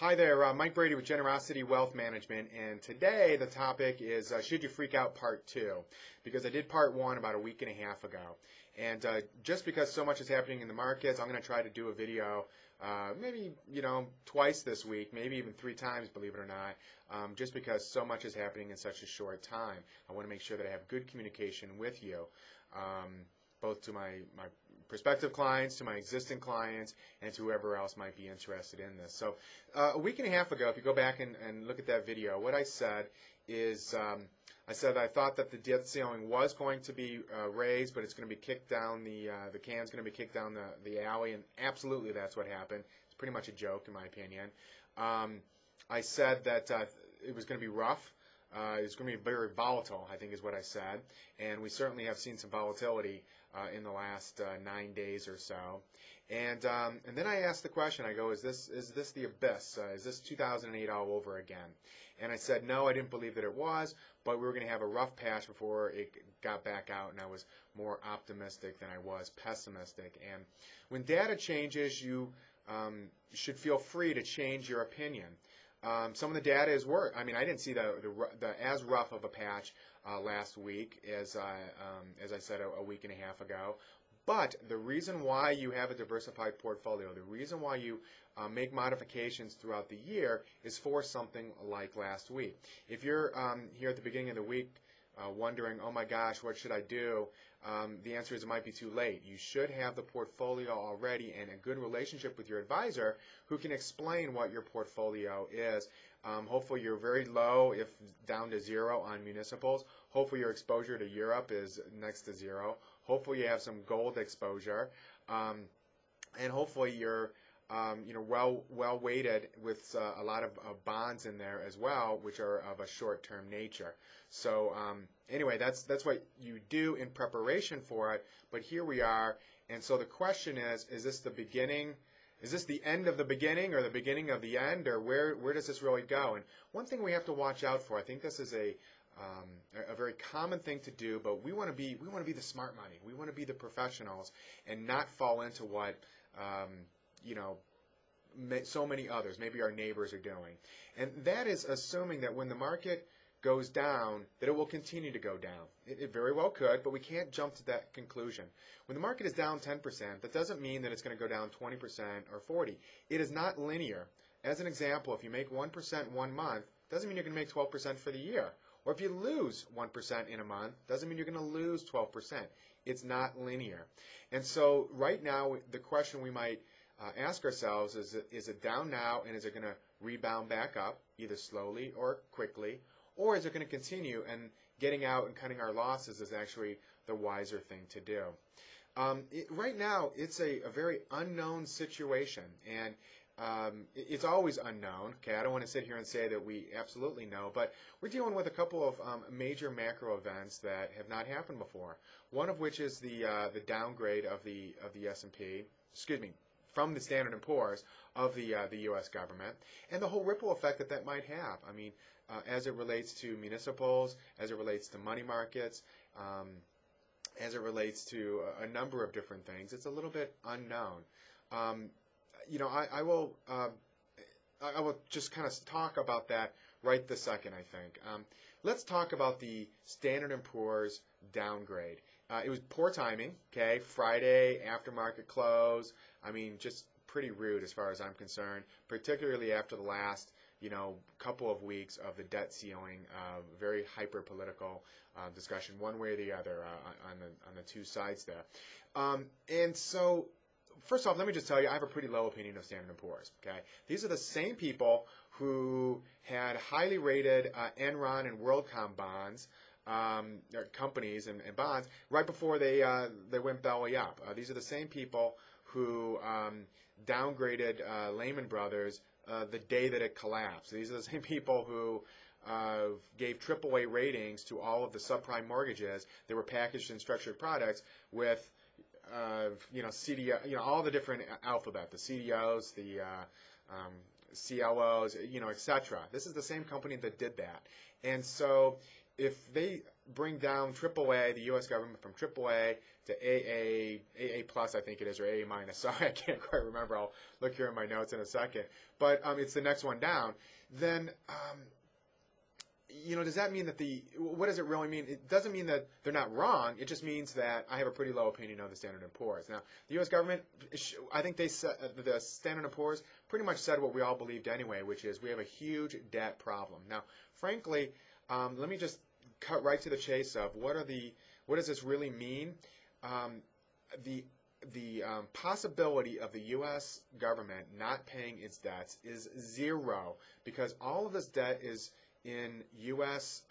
Hi there, Mike Brady with Generosity Wealth Management, and today the topic is Should You Freak Out Part 2, because I did Part 1 about a week and a half ago. And just because so much is happening in the markets, I'm going to try to do a video maybe, twice this week, maybe even 3 times, believe it or not, just because so much is happening in such a short time. I want to make sure that I have good communication with you, both to my prospective clients, to my existing clients, and to whoever else might be interested in this. So a week and a half ago, if you go back and look at that video, what I said is I said I thought that the debt ceiling was going to be raised, but it's going to be kicked down, the can's going to be kicked down the alley, and absolutely that's what happened. It's pretty much a joke in my opinion. I said that it was going to be rough. It's going to be very volatile, I think is what I said, and we certainly have seen some volatility in the last 9 days or so. And then I asked the question, I go, is this the abyss? Is this 2008 all over again? And I said, no, I didn't believe that it was, but we were going to have a rough patch before it got back out, and I was more optimistic than I was pessimistic. And when data changes, you should feel free to change your opinion. Some of the data is worse. I mean, I didn't see the as rough of a patch last week as I said a week and a half ago. But the reason why you have a diversified portfolio, the reason why you make modifications throughout the year is for something like last week. If you're here at the beginning of the week wondering, oh my gosh, what should I do? The answer is it might be too late. You should have the portfolio already and a good relationship with your advisor who can explain what your portfolio is. Hopefully you're very low, if down to zero, on municipals. Hopefully your exposure to Europe is next to zero. Hopefully you have some gold exposure, and hopefully you're well weighted with a lot of bonds in there as well, which are of a short-term nature. So anyway, that's what you do in preparation for it. But here we are, and so the question is this the beginning? Is this the end of the beginning, or the beginning of the end, or where does this really go? And one thing we have to watch out for, I think this is a very common thing to do, but we want to be the smart money. We want to be the professionals and not fall into what so many others, maybe our neighbors, are doing. And that is assuming that when the market goes down, that it will continue to go down. It very well could, but we can't jump to that conclusion. When the market is down 10%, that doesn't mean that it's going to go down 20% or 40%. It is not linear. As an example, if you make 1% 1 month, doesn't mean you're going to make 12% for the year. Or if you lose 1% in a month, doesn't mean you're going to lose 12%. It's not linear. And so right now, the question we might ask ourselves is it down now, and is it going to rebound back up, either slowly or quickly, or is it going to continue, and getting out and cutting our losses is actually the wiser thing to do. Right now, it's a very unknown situation, and it's always unknown. Okay, I don't want to sit here and say that we absolutely know, but we're dealing with a couple of major macro events that have not happened before. One of which is the downgrade of the S&P, from the Standard & Poor's of the U.S. government, and the whole ripple effect that might have. I mean, as it relates to municipals, as it relates to money markets, as it relates to a number of different things. It's a little bit unknown. I will just kind of talk about that right this second, I think. Let's talk about the Standard & Poor's downgrade. It was poor timing, okay? Friday, after market close. I mean, just pretty rude as far as I'm concerned, particularly after the last, couple of weeks of the debt ceiling, very hyper-political discussion, one way or the other, on the two sides there. And so, first off, let me just tell you, I have a pretty low opinion of Standard & Poor's, okay? These are the same people who had highly rated Enron and WorldCom bonds, companies and bonds, right before they went belly up. These are the same people who downgraded Lehman Brothers the day that it collapsed. These are the same people who gave AAA ratings to all of the subprime mortgages that were packaged in structured products with CDO, all the different alphabet, the CDOs, the CLOs, etc. This is the same company that did that. And so if they bring down AAA, the U.S. government from AAA to AA plus, I think it is, or AA minus. Sorry, I can't quite remember. I'll look here in my notes in a second. But it's the next one down. Then, does that mean that what does it really mean? It doesn't mean that they're not wrong. It just means that I have a pretty low opinion of the Standard & Poor's. Now, the U.S. government, I think the Standard & Poor's pretty much said what we all believed anyway, which is we have a huge debt problem. Now, frankly, let me just cut right to the chase of what does this really mean? The possibility of the U.S. government not paying its debts is zero because all of this debt is in U.S.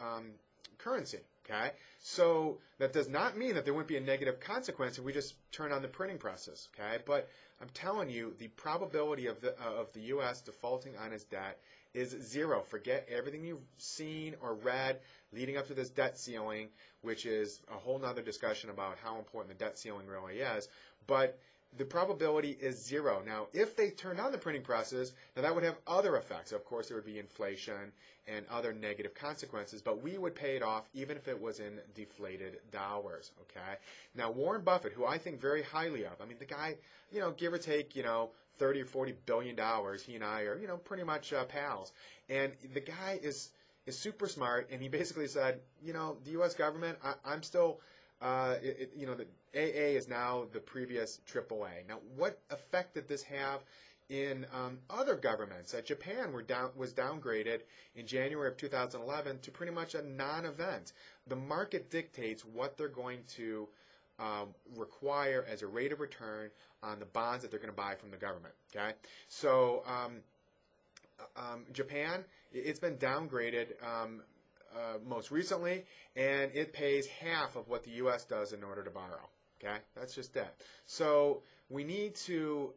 Currency. Okay, so that does not mean that there wouldn't be a negative consequence if we just turn on the printing presses. Okay, but I'm telling you, the probability of the U.S. defaulting on its debt is zero. Forget everything you've seen or read leading up to this debt ceiling, which is a whole nother discussion about how important the debt ceiling really is. But the probability is zero. Now, if they turned on the printing presses, now that would have other effects. Of course, there would be inflation and other negative consequences, but we would pay it off even if it was in deflated dollars, okay? Now, Warren Buffett, who I think very highly of, I mean, the guy, give or take, 30 or 40 billion dollars, he and I are, pretty much pals. And the guy is super smart, and he basically said, the U.S. government, I'm still, the AA is now the previous AAA. Now, what effect did this have in other governments? Japan was downgraded in January of 2011 to pretty much a non-event. The market dictates what they're going to require as a rate of return on the bonds that they're going to buy from the government. Okay, so Japan, it's been downgraded most recently, and it pays half of what the U.S. does in order to borrow. Okay, that's just that. So we need to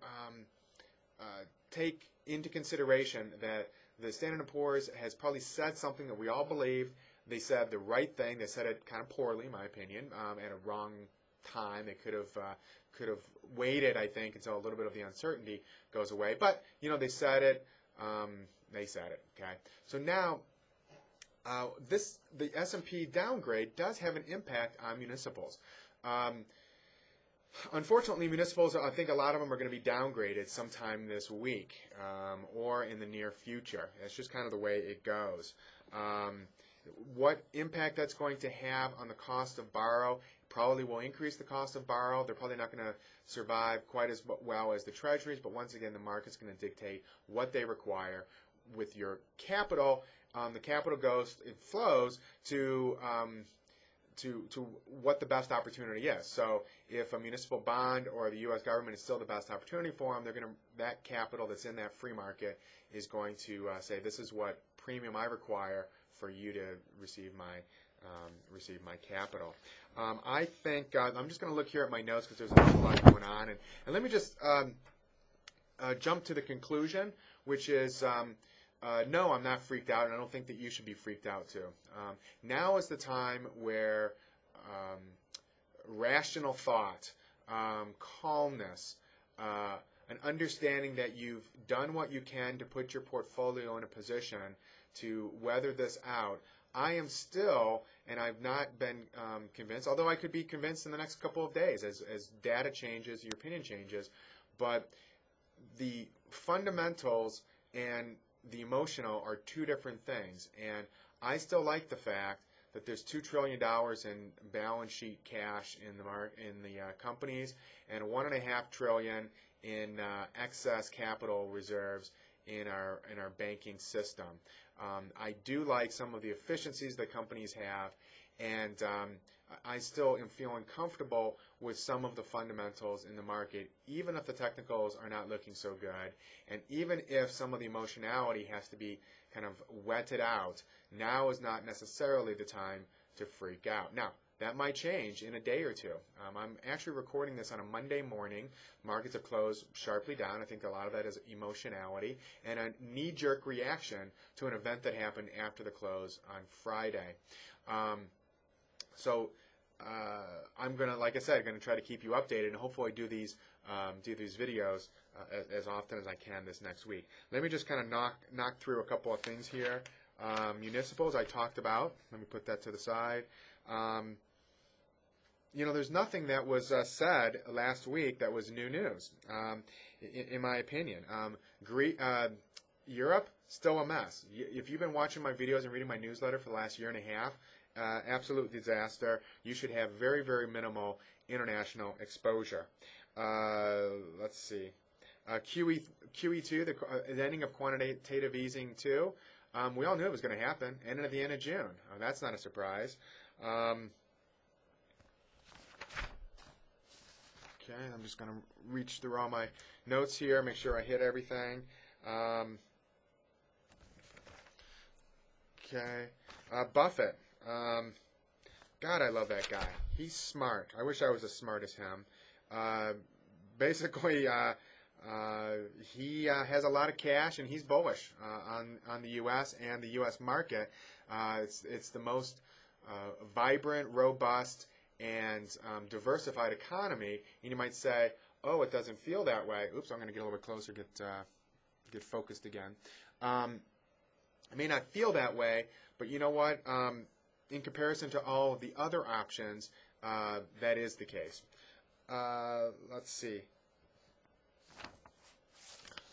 take into consideration that the Standard & Poor's has probably said something that we all believe. They said the right thing. They said it kind of poorly, in my opinion, at a wrong time. They could have waited, I think, until a little bit of the uncertainty goes away. But they said it. They said it. Okay. So now, the S&P downgrade does have an impact on municipals. Unfortunately, municipals, I think a lot of them are going to be downgraded sometime this week or in the near future. That's just kind of the way it goes. What impact that's going to have on the cost of borrow probably will increase the cost of borrow. They're probably not going to survive quite as well as the treasuries, but once again, the market's going to dictate what they require. With your capital, the capital flows to what the best opportunity is. So if a municipal bond or the U.S. government is still the best opportunity for them, that capital that's in that free market is going to say, this is what premium I require for you to receive my capital. I think I'm just going to look here at my notes because there's a lot going on, and let me just jump to the conclusion, which is. No, I'm not freaked out, and I don't think that you should be freaked out too. Now is the time where rational thought, calmness, an understanding that you've done what you can to put your portfolio in a position to weather this out. I am still, and I've not been convinced, although I could be convinced in the next couple of days as data changes, your opinion changes, but the fundamentals and the emotional are two different things, and I still like the fact that there's $2 trillion in balance sheet cash in the companies, and $1.5 trillion in excess capital reserves in our banking system. I do like some of the efficiencies that companies have, and I still am feeling comfortable with some of the fundamentals in the market, even if the technicals are not looking so good, and even if some of the emotionality has to be kind of wetted out. Now is not necessarily the time to freak out. Now, that might change in a day or two. I'm actually recording this on a Monday morning. Markets have closed sharply down. I think a lot of that is emotionality and a knee-jerk reaction to an event that happened after the close on Friday. So I'm gonna, like I said, gonna try to keep you updated and hopefully do these videos as often as I can this next week. Let me just kind of knock through a couple of things here. Municipals I talked about. Let me put that to the side. There's nothing that was said last week that was new news, in my opinion. Europe, still a mess. If you've been watching my videos and reading my newsletter for the last year and a half, absolute disaster. You should have very, very minimal international exposure. Let's see. QE2, the ending of quantitative easing 2. We all knew it was going to happen. Ended at the end of June. That's not a surprise. Okay, I'm just going to reach through all my notes here, make sure I hit everything. Okay. Buffett. God, I love that guy. He's smart. I wish I was as smart as him. Basically, he has a lot of cash, and he's bullish on the U.S. and the U.S. market. It's the most vibrant, robust, and diversified economy. And you might say, oh, it doesn't feel that way. Oops, I'm going to get a little bit closer, get focused again. It may not feel that way, but you know what? In comparison to all of the other options, that is the case. Let's see.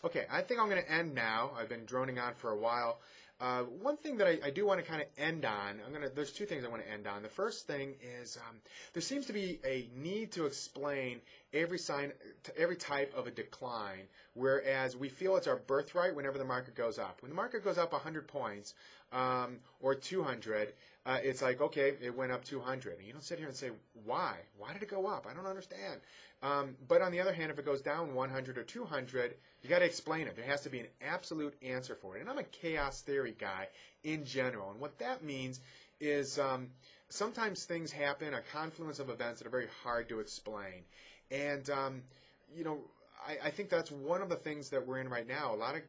Okay, I think I'm going to end now. I've been droning on for a while. One thing that I do want to kind of end on, there's two things I want to end on. The first thing is there seems to be a need to explain every type of a decline, whereas we feel it's our birthright whenever the market goes up. When the market goes up 100 points or 200, it's like, okay, it went up 200. And you don't sit here and say, why? Why did it go up? I don't understand. But on the other hand, if it goes down 100 or 200, you got to explain it. There has to be an absolute answer for it. And I'm a chaos theory guy in general. And what that means is sometimes things happen, a confluence of events that are very hard to explain. And, I think that's one of the things that we're in right now. A lot of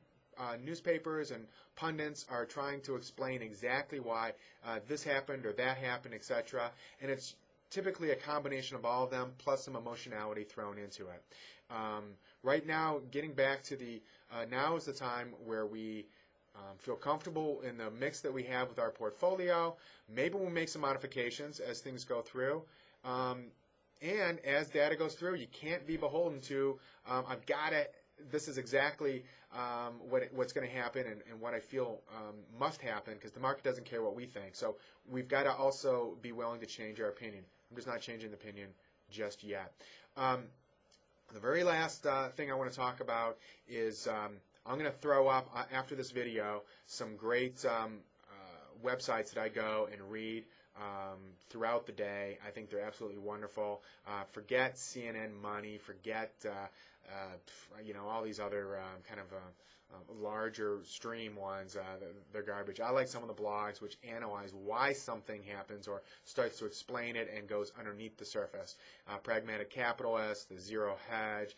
newspapers and pundits are trying to explain exactly why this happened or that happened, etc. And it's typically a combination of all of them plus some emotionality thrown into it. Right now, getting back to now is the time where we feel comfortable in the mix that we have with our portfolio. Maybe we'll make some modifications as things go through. And as data goes through, you can't be beholden to, this is exactly what's going to happen and what I feel must happen, because the market doesn't care what we think. So we've got to also be willing to change our opinion. I'm just not changing the opinion just yet. The very last thing I want to talk about is I'm going to throw up, after this video, some great websites that I go and read throughout the day. I think they're absolutely wonderful. Forget CNN Money, forget all these other kind of larger stream ones. They're garbage. I like some of the blogs which analyze why something happens or starts to explain it and goes underneath the surface. Pragmatic Capitalist, the Zero Hedge,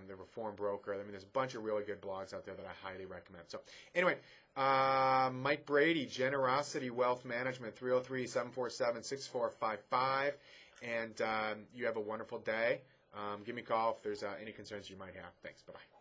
the Reform Broker. I mean, there's a bunch of really good blogs out there that I highly recommend. So anyway, Mike Brady, Generosity Wealth Management, 303-747-6455. And you have a wonderful day. Give me a call if there's any concerns you might have. Thanks. Bye-bye.